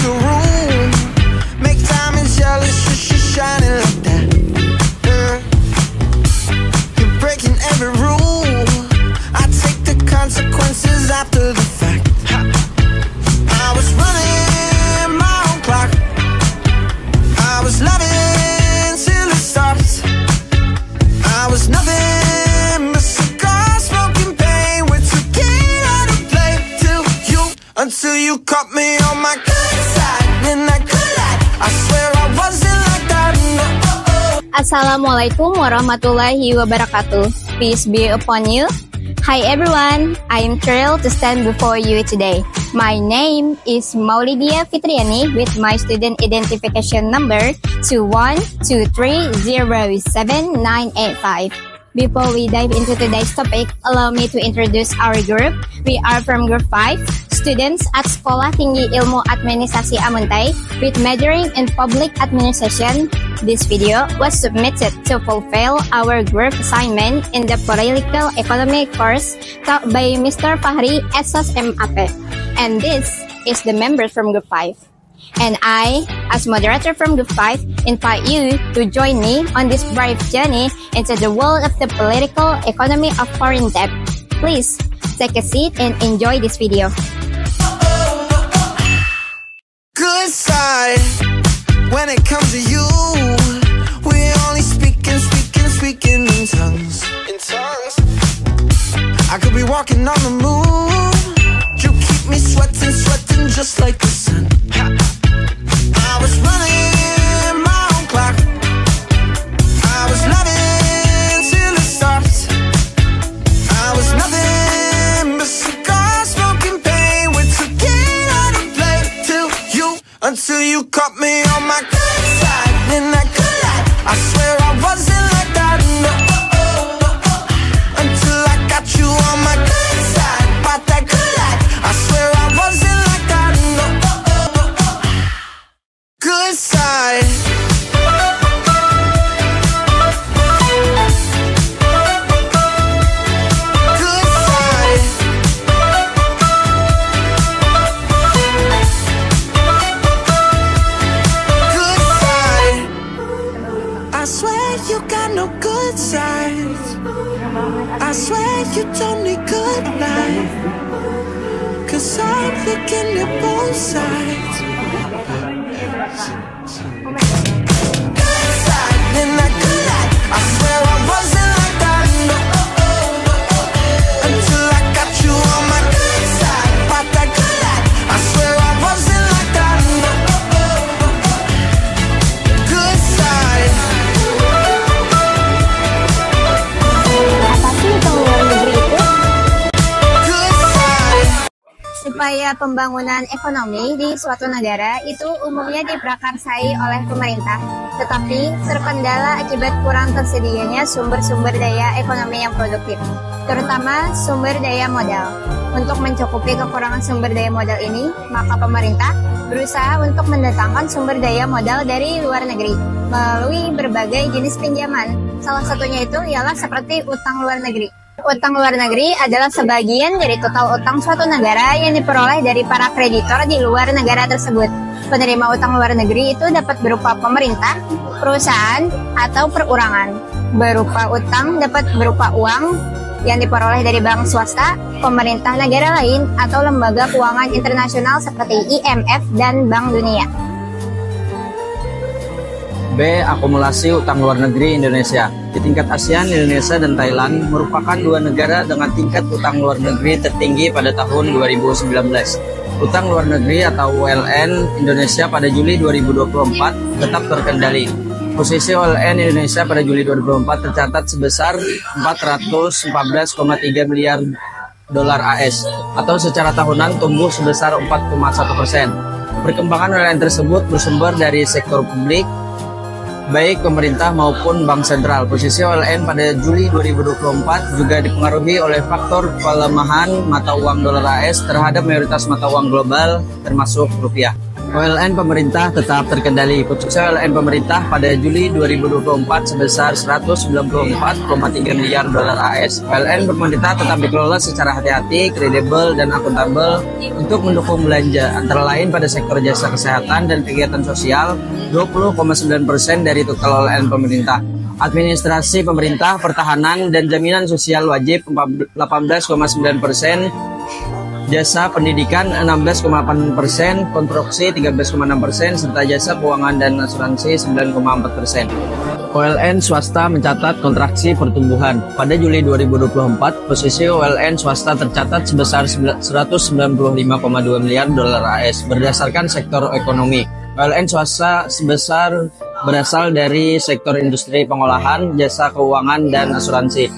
the room. Make diamonds jealous, she's shining like that. You're breaking every rule. I take the consequences after the fact. I was running my own clock. I was loving till it stopped. I was nothing but cigar smoking pain with tequila to play till you, until you caught me on my good side in that good light. I swear I wasn't like that. No. Assalamualaikum warahmatullahi wabarakatuh. Peace be upon you. Hi everyone, I am thrilled to stand before you today. My name is Maulidia Fitriani with my student identification number 212307985. Before we dive into today's topic, allow me to introduce our group. We are from Group 5, students at Sekolah Tinggi Ilmu Administrasi Amuntai with majoring in Public Administration. This video was submitted to fulfill our group assignment in the Political Economy course taught by Mr. Fahri Esos MAP. And this is the members from Group 5. And I, as moderator from Group 5, invite you to join me on this brave journey into the world of the political economy of foreign debt. Please take a seat and enjoy this video. Good side, when it comes to you, we only speaking in tongues. I could be walking on the moon. You keep me sweating just like the sun. I was running my own clock. I was loving till it stopped. I was nothing but cigar smoking pain with tequila to play till you, until you caught me on my good side in that good light. I swear I wasn't like that. No. Until I got you on my good side, about that good light. I swear I wasn't like that. No. Good side. Good side. Good side. I swear you got no good sides. I swear you don't need good life. 'Cause I'm looking at both sides. Good side in that good light. I swear I wasn't like that. No. Until I got you on my good side, about that good light. I swear I wasn't like that. No. Good side. Apa sih utang luar negeri itu? Good side. Supaya pembangunan ekonomi di suatu negara itu umumnya diprakarsai oleh pemerintah, tetapi terkendala akibat kurang tersedianya sumber-sumber daya ekonomi yang produktif, terutama sumber daya modal. Untuk mencukupi kekurangan sumber daya modal ini, maka pemerintah berusaha untuk mendatangkan sumber daya modal dari luar negeri melalui berbagai jenis pinjaman. Salah satunya itu ialah seperti utang luar negeri. Utang luar negeri adalah sebagian dari total utang suatu negara yang diperoleh dari para kreditor di luar negara tersebut. Penerima utang luar negeri itu dapat berupa pemerintah, perusahaan, atau perorangan. Berupa utang dapat berupa uang yang diperoleh dari bank swasta, pemerintah negara lain, atau lembaga keuangan internasional seperti IMF dan Bank Dunia. B. Akumulasi utang luar negeri Indonesia. Di tingkat ASEAN, Indonesia dan Thailand merupakan dua negara dengan tingkat utang luar negeri tertinggi pada tahun 2019. Utang luar negeri atau ULN Indonesia pada Juli 2024 tetap terkendali. Posisi ULN Indonesia pada Juli 2024 tercatat sebesar 414,3 miliar dolar AS atau secara tahunan tumbuh sebesar 4,1%. Perkembangan ULN tersebut bersumber dari sektor publik, baik pemerintah maupun bank sentral. Posisi ULN pada Juli 2024 juga dipengaruhi oleh faktor pelemahan mata uang dolar AS terhadap mayoritas mata uang global termasuk rupiah. OLN pemerintah tetap terkendali. Produksi OLN pemerintah pada Juli 2024 sebesar 194,3 miliar dolar AS. OLN pemerintah tetap dikelola secara hati-hati, kredibel, dan akuntabel untuk mendukung belanja, antara lain pada sektor jasa kesehatan dan kegiatan sosial, 20,9% dari total OLN pemerintah. Administrasi pemerintah, pertahanan, dan jaminan sosial wajib 18,9%, jasa pendidikan 16,8%, konstruksi 13,6%, serta jasa keuangan dan asuransi 9,4%. OLN swasta mencatat kontraksi pertumbuhan. Pada Juli 2024, posisi OLN swasta tercatat sebesar 195,2 miliar dolar AS berdasarkan sektor ekonomi. OLN swasta berasal dari sektor industri pengolahan, jasa keuangan, dan asuransi,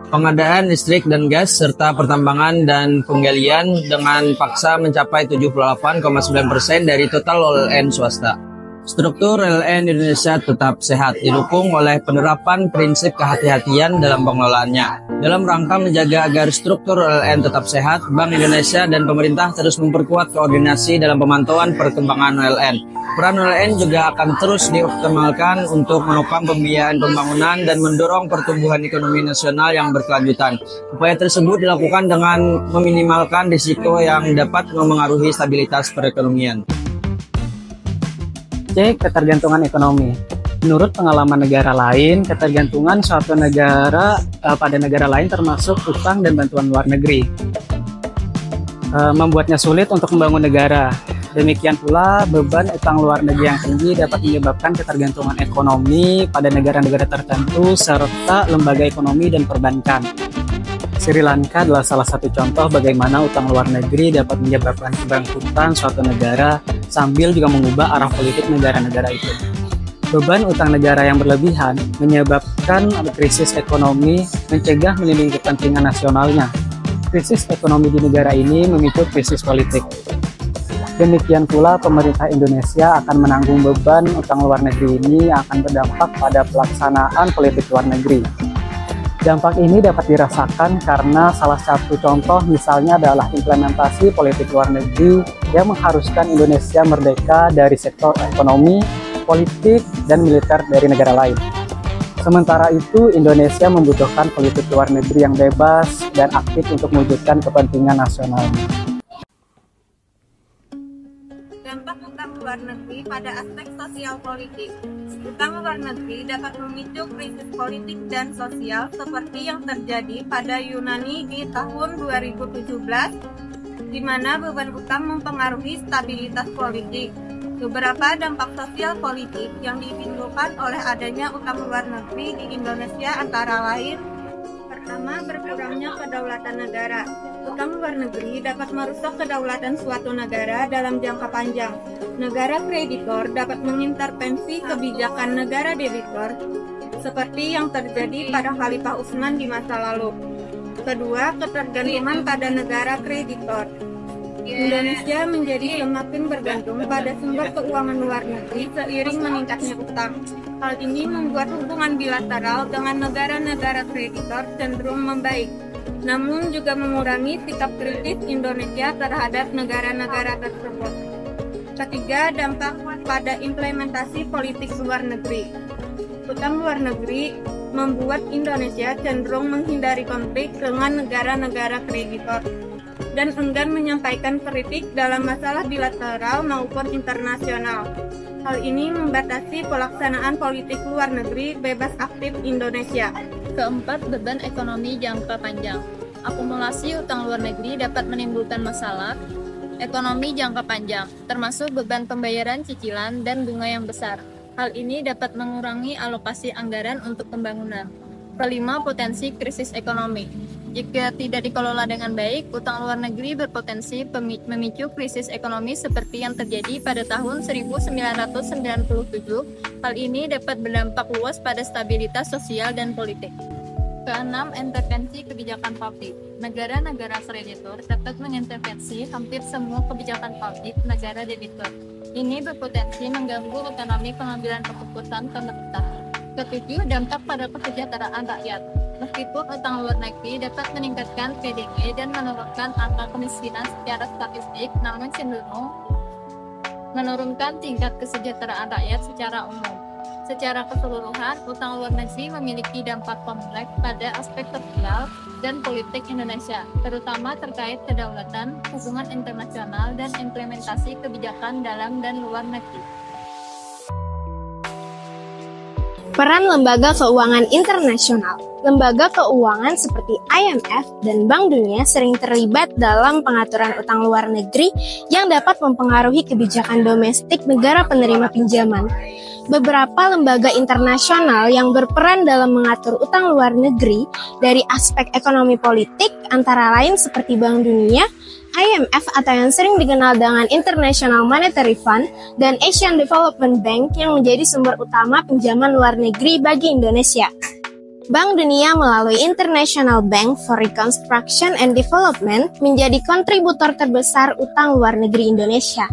pengadaan listrik dan gas, serta pertambangan dan penggalian dengan paksa mencapai 78,9% dari total OLN swasta. Struktur OLN Indonesia tetap sehat, didukung oleh penerapan prinsip kehati-hatian dalam pengelolaannya. Dalam rangka menjaga agar struktur OLN tetap sehat, Bank Indonesia dan pemerintah terus memperkuat koordinasi dalam pemantauan perkembangan OLN. Peran OLN juga akan terus dioptimalkan untuk menopang pembiayaan pembangunan dan mendorong pertumbuhan ekonomi nasional yang berkelanjutan. Upaya tersebut dilakukan dengan meminimalkan risiko yang dapat memengaruhi stabilitas perekonomian. C. Ketergantungan ekonomi. Menurut pengalaman negara lain, ketergantungan suatu negara pada negara lain termasuk utang dan bantuan luar negeri, membuatnya sulit untuk membangun negara. Demikian pula, beban utang luar negeri yang tinggi dapat menyebabkan ketergantungan ekonomi pada negara-negara tertentu serta lembaga ekonomi dan perbankan. Sri Lanka adalah salah satu contoh bagaimana utang luar negeri dapat menyebabkan kebangkrutan suatu negara sambil juga mengubah arah politik negara-negara itu. Beban utang negara yang berlebihan menyebabkan krisis ekonomi, mencegah melindungi kepentingan nasionalnya. Krisis ekonomi di negara ini memicu krisis politik. Demikian pula pemerintah Indonesia akan menanggung beban utang luar negeri ini yang akan berdampak pada pelaksanaan politik luar negeri. Dampak ini dapat dirasakan karena salah satu contoh misalnya adalah implementasi politik luar negeri yang mengharuskan Indonesia merdeka dari sektor ekonomi, politik, dan militer dari negara lain. Sementara itu, Indonesia membutuhkan politik luar negeri yang bebas dan aktif untuk mewujudkan kepentingan nasionalnya. Dampak utang luar negeri pada aspek sosial politik. Utang luar negeri dapat memicu krisis politik dan sosial seperti yang terjadi pada Yunani di tahun 2017, di mana beban utang mempengaruhi stabilitas politik. Beberapa dampak sosial politik yang ditimbulkan oleh adanya utang luar negeri di Indonesia antara lain: pertama, berkurangnya kedaulatan negara. Utang luar negeri dapat merusak kedaulatan suatu negara dalam jangka panjang. Negara kreditor dapat mengintervensi kebijakan negara debitor, seperti yang terjadi pada Khalifah Utsman di masa lalu. Kedua, ketergantungan pada negara kreditor. Indonesia menjadi semakin bergantung pada sumber keuangan luar negeri seiring meningkatnya utang. Hal ini membuat hubungan bilateral dengan negara-negara kreditor cenderung membaik, namun juga mengurangi sikap kritis Indonesia terhadap negara-negara tersebut. Ketiga, dampak pada implementasi politik luar negeri. Utang luar negeri membuat Indonesia cenderung menghindari konflik dengan negara-negara kreditor dan enggan menyampaikan kritik dalam masalah bilateral maupun internasional. Hal ini membatasi pelaksanaan politik luar negeri bebas aktif Indonesia. Keempat, beban ekonomi jangka panjang. Akumulasi utang luar negeri dapat menimbulkan masalah ekonomi jangka panjang, termasuk beban pembayaran cicilan dan bunga yang besar. Hal ini dapat mengurangi alokasi anggaran untuk pembangunan. Kelima, potensi krisis ekonomi. Jika tidak dikelola dengan baik, utang luar negeri berpotensi memicu krisis ekonomi seperti yang terjadi pada tahun 1997. Hal ini dapat berdampak luas pada stabilitas sosial dan politik. Keenam, intervensi kebijakan publik. Negara-negara kreditor dapat mengintervensi hampir semua kebijakan publik negara debitur. Ini berpotensi mengganggu otonomi pengambilan keputusan pemerintah. Ketujuh, dampak pada kesejahteraan rakyat. Meskipun utang luar negeri dapat meningkatkan PDB dan menurunkan angka kemiskinan secara statistik, namun cenderung menurunkan tingkat kesejahteraan rakyat secara umum. Secara keseluruhan, utang luar negeri memiliki dampak kompleks pada aspek sosial dan politik Indonesia, terutama terkait kedaulatan, hubungan internasional, dan implementasi kebijakan dalam dan luar negeri. Peran lembaga keuangan internasional. Lembaga keuangan seperti IMF dan Bank Dunia sering terlibat dalam pengaturan utang luar negeri yang dapat mempengaruhi kebijakan domestik negara penerima pinjaman. Beberapa lembaga internasional yang berperan dalam mengatur utang luar negeri dari aspek ekonomi politik antara lain seperti Bank Dunia, IMF atau yang sering dikenal dengan International Monetary Fund, dan Asian Development Bank yang menjadi sumber utama pinjaman luar negeri bagi Indonesia. Bank Dunia melalui International Bank for Reconstruction and Development menjadi kontributor terbesar utang luar negeri Indonesia.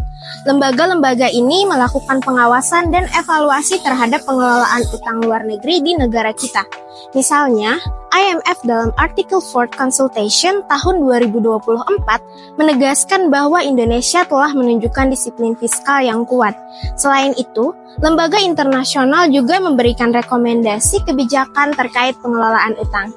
Lembaga-lembaga ini melakukan pengawasan dan evaluasi terhadap pengelolaan utang luar negeri di negara kita. Misalnya, IMF dalam Article 4 Consultation tahun 2024 menegaskan bahwa Indonesia telah menunjukkan disiplin fiskal yang kuat. Selain itu, lembaga internasional juga memberikan rekomendasi kebijakan terkait pengelolaan utang.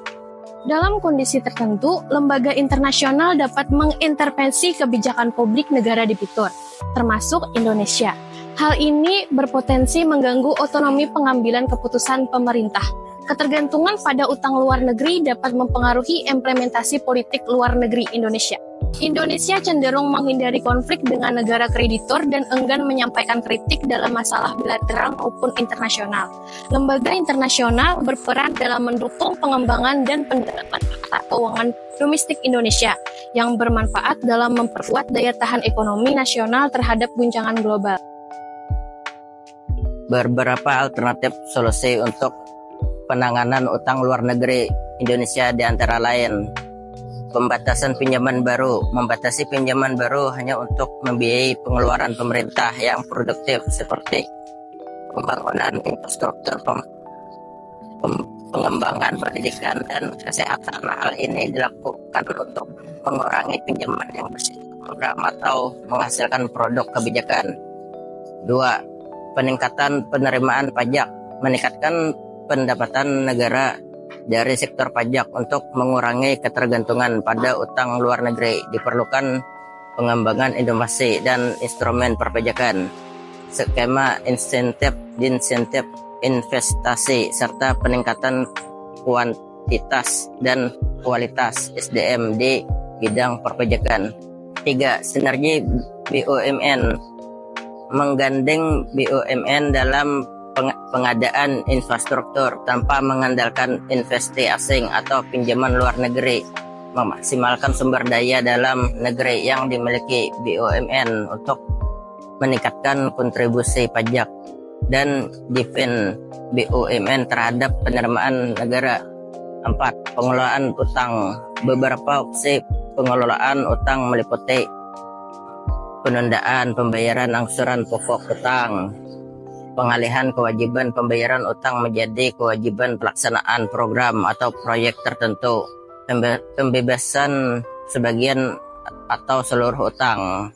Dalam kondisi tertentu, lembaga internasional dapat mengintervensi kebijakan publik negara debitur, termasuk Indonesia. Hal ini berpotensi mengganggu otonomi pengambilan keputusan pemerintah. Ketergantungan pada utang luar negeri dapat mempengaruhi implementasi politik luar negeri Indonesia. Indonesia cenderung menghindari konflik dengan negara kreditor dan enggan menyampaikan kritik dalam masalah bilateral maupun internasional. Lembaga internasional berperan dalam mendukung pengembangan dan pendalaman akta keuangan domestik Indonesia yang bermanfaat dalam memperkuat daya tahan ekonomi nasional terhadap guncangan global. Beberapa alternatif solusi untuk penanganan utang luar negeri Indonesia di antara lain pembatasan pinjaman baru. Membatasi pinjaman baru hanya untuk membiayai pengeluaran pemerintah yang produktif seperti pembangunan infrastruktur, pengembangan pendidikan dan kesehatan. Hal ini dilakukan untuk mengurangi pinjaman yang bersifat program atau menghasilkan produk kebijakan. 2. Peningkatan penerimaan pajak. Meningkatkan pendapatan negara dari sektor pajak untuk mengurangi ketergantungan pada utang luar negeri. Diperlukan pengembangan inovasi dan instrumen perpajakan, skema insentif investasi, serta peningkatan kuantitas dan kualitas SDM di bidang perpajakan. 3. Sinergi BUMN. Menggandeng BUMN dalam pengadaan infrastruktur tanpa mengandalkan investasi asing atau pinjaman luar negeri. Memaksimalkan sumber daya dalam negeri yang dimiliki BUMN untuk meningkatkan kontribusi pajak dan dividen BUMN terhadap penerimaan negara. 4. Pengelolaan utang. Beberapa opsi pengelolaan utang meliputi penundaan pembayaran angsuran pokok utang, pengalihan kewajiban pembayaran utang menjadi kewajiban pelaksanaan program atau proyek tertentu, pembebasan sebagian atau seluruh utang.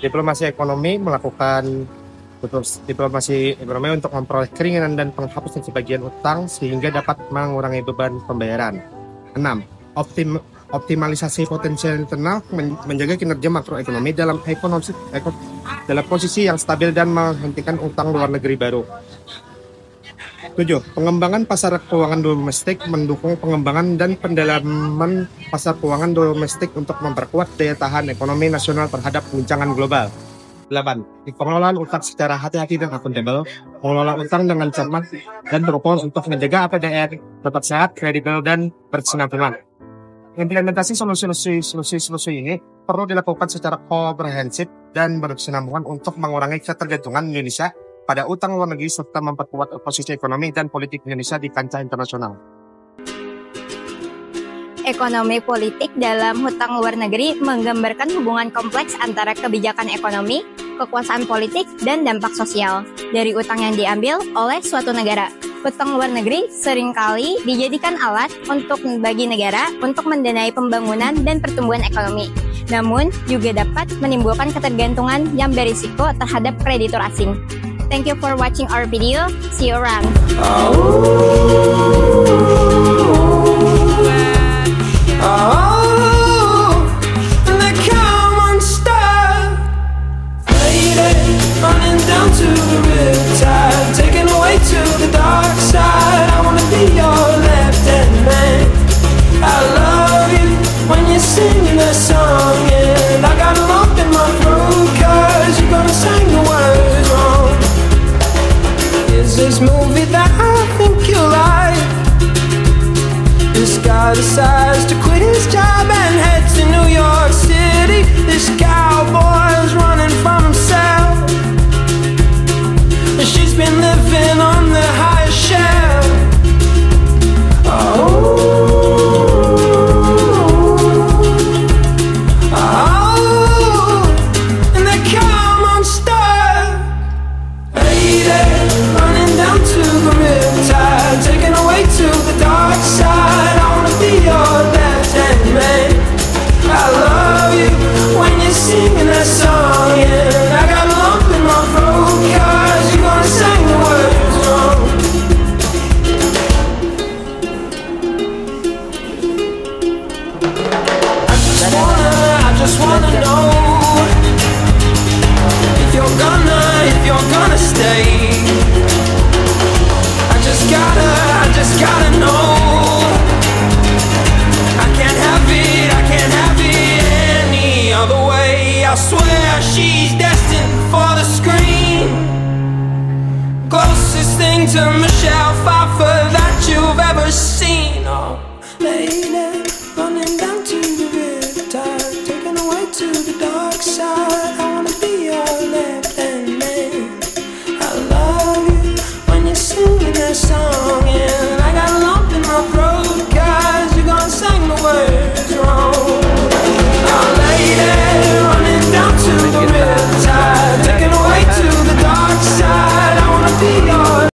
Diplomasi ekonomi melakukan diplomasi ekonomi untuk memperoleh keringanan dan penghapusan sebagian utang sehingga dapat mengurangi beban pembayaran. 6. Optimalisasi potensial internal, menjaga kinerja makroekonomi dalam posisi yang stabil dan menghentikan utang luar negeri baru. 7. Pengembangan pasar keuangan domestik, mendukung pengembangan dan pendalaman pasar keuangan domestik untuk memperkuat daya tahan ekonomi nasional terhadap guncangan global. 8. Pengelolaan utang secara hati-hati dan akuntabel, mengelola utang dengan cermat dan berupaya untuk menjaga APBN tetap sehat, kredibel, dan berkesinambungan. Implementasi solusi ini perlu dilakukan secara komprehensif dan berkesinambungan untuk mengurangi ketergantungan Indonesia pada utang luar negeri serta memperkuat posisi ekonomi dan politik Indonesia di kancah internasional. Ekonomi politik dalam hutang luar negeri menggambarkan hubungan kompleks antara kebijakan ekonomi, kekuasaan politik, dan dampak sosial dari utang yang diambil oleh suatu negara. Utang luar negeri seringkali dijadikan alat bagi negara untuk mendanai pembangunan dan pertumbuhan ekonomi. namun juga dapat menimbulkan ketergantungan yang berisiko terhadap kreditur asing. Thank you for watching our video. See you around. Running down to the riptide, taken away to the dark side. I wanna be your left-hand man. I love you when you're singing that song, and I got a lump in my throat 'cause you're gonna sing the words wrong. Is this movie that I think you like? This guy decides to quit his job and head to New York City. This cowboy's running from himself. She's been living on the highest shelf. And they come unstuck. Lady, running down to the riptide, taken away to the dark side. I wanna be your left-hand man. I love you when you're singing that song, and I got a lump in my throat 'cause you're gonna sing the words wrong. I just wanna know if you're gonna stay. I just gotta know. I can't have it any other way. I swear she's destined for the screen. Closest thing to Michelle Pfeiffer that you've ever seen. Oh, lady.